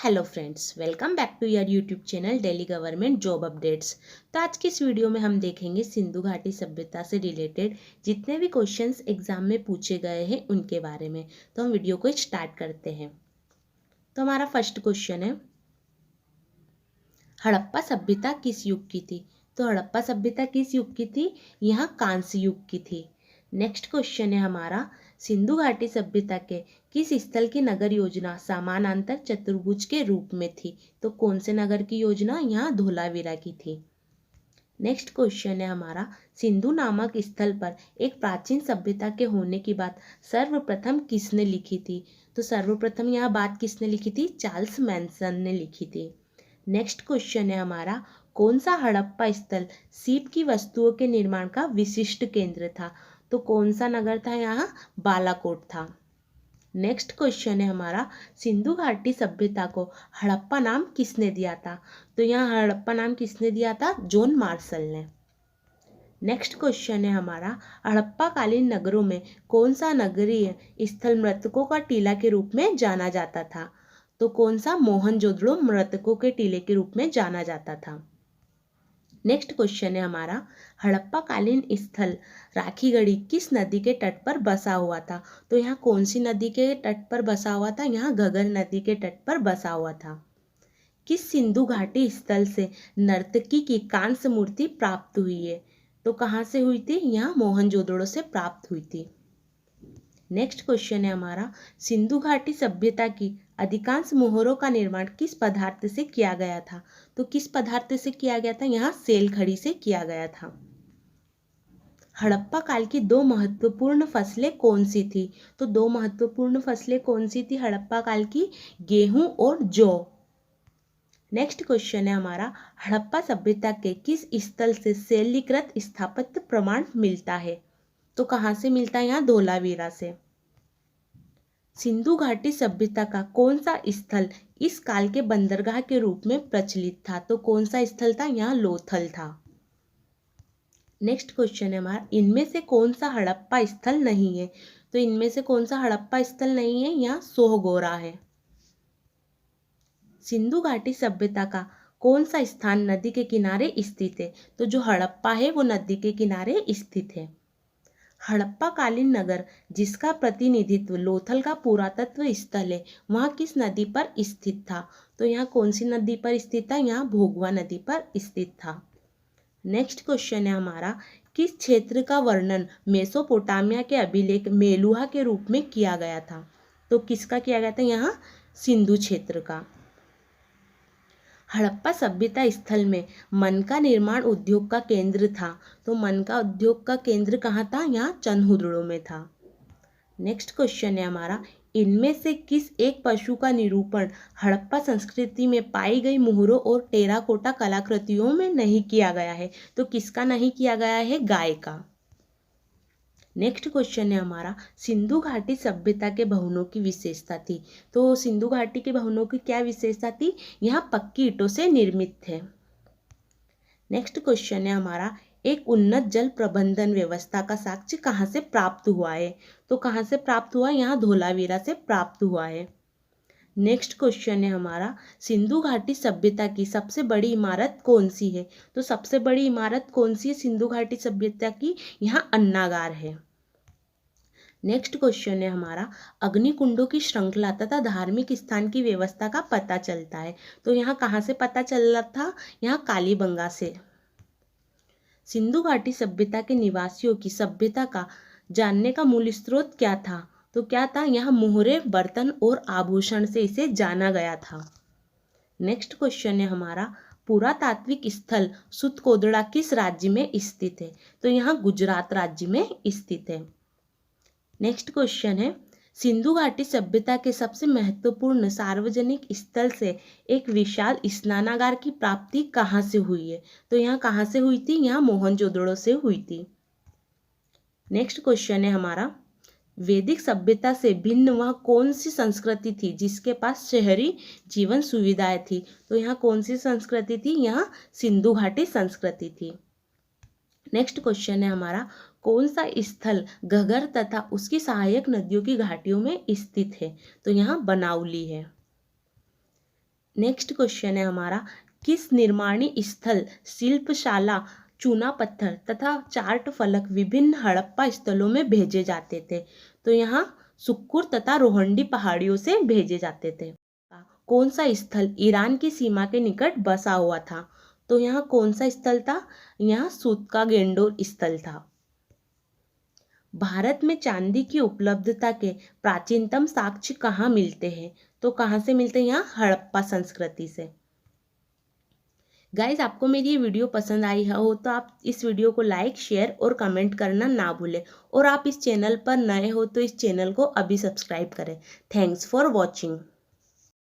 Hello friends, welcome back to your YouTube channel daily government job updates. तो आज की इस वीडियो में हम देखेंगे सिंधु घाटी सभ्यता से रिलेटेड जितने भी क्वेश्चंस एग्जाम में पूछे गए हैं उनके बारे में। तो हम वीडियो को स्टार्ट करते हैं। तो हमारा फर्स्ट क्वेश्चन है, हड़प्पा सभ्यता किस युग की थी? तो हड़प्पा सभ्यता किस युग की थी? यहाँ कांस्य युग की थी। नेक्स्ट क्वेश्चन है हमारा, सिंधु घाटी सभ्यता के किस स्थल की नगर योजना समानांतर चतुर्भुज के रूप में थी? तो कौन से नगर की योजना? यहाँ धोलावीरा की थी। नेक्स्ट क्वेश्चन है हमारा, सिंधु नामक स्थल पर एक प्राचीन सभ्यता के होने की बात सर्वप्रथम किसने लिखी थी? तो सर्वप्रथम यह बात किसने लिखी थी? चार्ल्स मैनसन ने लिखी थी। नेक्स्ट क्वेश्चन है हमारा, कौन सा हड़प्पा स्थल सीप की वस्तुओं के निर्माण का विशिष्ट केंद्र था? तो कौन सा नगर था? यहाँ बालाकोट था। नेक्स्ट क्वेश्चन है हमारा, सिंधु घाटी सभ्यता को हड़प्पा नाम किसने दिया था? तो यहाँ हड़प्पा नाम किसने दिया था? जॉन मार्शल ने। नेक्स्ट क्वेश्चन है हमारा, हड़प्पा कालीन नगरों में कौन सा नगरीय स्थल मृतकों का टीला के रूप में जाना जाता था? तो कौन सा? मोहनजोदड़ो मृतकों के टीले के रूप में जाना जाता था। नेक्स्ट क्वेश्चन है हमारा, हड़प्पा कालीन स्थल राखीगढ़ी किस नदी के तट पर बसा हुआ था? तो यहाँ कौन सी नदी के तट पर बसा हुआ था? यहाँ घग्गर नदी के तट पर बसा हुआ था। किस सिंधु घाटी स्थल से नर्तकी की कांस्य मूर्ति प्राप्त हुई है? तो कहाँ से हुई थी? यहाँ मोहनजोदड़ो से प्राप्त हुई थी। नेक्स्ट क्वेश्चन है हमारा, सिंधु घाटी सभ्यता की अधिकांश मोहरों का निर्माण किस पदार्थ से किया गया था? तो किस पदार्थ से किया गया था? यहाँ सेल खड़ी से किया गया था। हड़प्पा काल की दो महत्वपूर्ण फसलें कौन सी थी? तो दो महत्वपूर्ण फसलें कौन सी थी हड़प्पा काल की? गेहूं और जौ। नेक्स्ट क्वेश्चन है हमारा, हड़प्पा सभ्यता के किस स्थल से शैलीकृत स्थापत्य प्रमाण मिलता है? तो कहाँ से मिलता है? यहाँ धोलावीरा से। सिंधु घाटी सभ्यता का कौन सा स्थल इस काल के बंदरगाह के रूप में प्रचलित था? तो कौन सा स्थल था? यहाँ लोथल था। नेक्स्ट क्वेश्चन है हमारा, इनमें से कौन सा हड़प्पा स्थल नहीं है? तो इनमें से कौन सा हड़प्पा स्थल नहीं है? यहाँ सोहगोरा है। सिंधु घाटी सभ्यता का कौन सा स्थान नदी के किनारे स्थित है? तो जो हड़प्पा है वो नदी के किनारे स्थित है। हड़प्पा कालीन नगर जिसका प्रतिनिधित्व लोथल का पुरातत्व स्थल है, वहाँ किस नदी पर स्थित था? तो यहाँ कौन सी नदी पर स्थित था? यहाँ भोगवा नदी पर स्थित था। नेक्स्ट क्वेश्चन है हमारा, किस क्षेत्र का वर्णन मेसोपोटामिया के अभिलेख मेलुहा के रूप में किया गया था? तो किसका किया गया था? यहाँ सिंधु क्षेत्र का। हड़प्पा सभ्यता स्थल में मन का निर्माण उद्योग का केंद्र था। तो मन का उद्योग का केंद्र कहाँ था? यहाँ चंदहुदड़ो में था। नेक्स्ट क्वेश्चन है हमारा, इनमें से किस एक पशु का निरूपण हड़प्पा संस्कृति में पाई गई मोहरों और टेराकोटा कलाकृतियों में नहीं किया गया है? तो किसका नहीं किया गया है? गाय का। नेक्स्ट क्वेश्चन है हमारा, सिंधु घाटी सभ्यता के भवनों की विशेषता थी। तो सिंधु घाटी के भवनों की क्या विशेषता थी? यहाँ पक्की ईंटों से निर्मित थे। नेक्स्ट क्वेश्चन है हमारा, एक उन्नत जल प्रबंधन व्यवस्था का साक्ष्य कहाँ से प्राप्त हुआ है? तो कहाँ से प्राप्त हुआ? यहाँ धोलावीरा से प्राप्त हुआ है। नेक्स्ट क्वेश्चन है हमारा, सिंधु घाटी सभ्यता की सबसे बड़ी इमारत कौन सी है? तो सबसे बड़ी इमारत कौन सी है सिंधु घाटी सभ्यता की? यहाँ अन्नागार है। नेक्स्ट क्वेश्चन है हमारा, अग्निकुंडों की श्रृंखला तथा धार्मिक स्थान की व्यवस्था का पता चलता है। तो यहाँ कहाँ से पता चल रहा था? यहाँ कालीबंगा से। सिंधु घाटी सभ्यता के निवासियों की सभ्यता का जानने का मूल स्रोत क्या था? तो क्या था? यहाँ मोहरे, बर्तन और आभूषण से इसे जाना गया था। नेक्स्ट क्वेश्चन है हमारा, पुरातात्विक स्थल सुतकोदड़ा किस राज्य में स्थित है? तो यहाँ गुजरात राज्य में स्थित है। नेक्स्ट क्वेश्चन है, सिंधु घाटी सभ्यता के सबसे महत्वपूर्ण सार्वजनिक स्थल से एक विशाल स्नानागार की प्राप्ति कहाँ से हुई है? तो यहाँ कहाँ से हुई थी? यहाँ मोहनजोदड़ो से हुई थी। नेक्स्ट क्वेश्चन है हमारा, वैदिक सभ्यता से भिन्न वह कौन सी संस्कृति थी जिसके पास शहरी जीवन सुविधाएं थी? तो यहाँ कौन सी संस्कृति थी? यहाँ सिंधु घाटी संस्कृति थी। नेक्स्ट क्वेश्चन है हमारा, कौन सा स्थल घग्गर तथा उसकी सहायक नदियों की घाटियों में स्थित है? तो यहाँ बनाउली है। नेक्स्ट क्वेश्चन है हमारा, किस निर्माणी स्थल, शिल्पशाला, चूना पत्थर तथा चार्ट फलक विभिन्न हड़प्पा स्थलों में भेजे जाते थे? तो यहाँ सुक्कुर तथा रोहंडी पहाड़ियों से भेजे जाते थे। कौन सा स्थल ईरान की सीमा के निकट बसा हुआ था? तो यहाँ कौन सा स्थल था? यहाँ सूतका गेंडोर स्थल था। भारत में चांदी की उपलब्धता के प्राचीनतम साक्ष्य कहाँ मिलते हैं? तो कहाँ से मिलते हैं? यहाँ हड़प्पा संस्कृति से। गाइज, आपको मेरी ये वीडियो पसंद आई हो तो आप इस वीडियो को लाइक, शेयर और कमेंट करना ना भूलें। और आप इस चैनल पर नए हो तो इस चैनल को अभी सब्सक्राइब करें। Thanks for watching.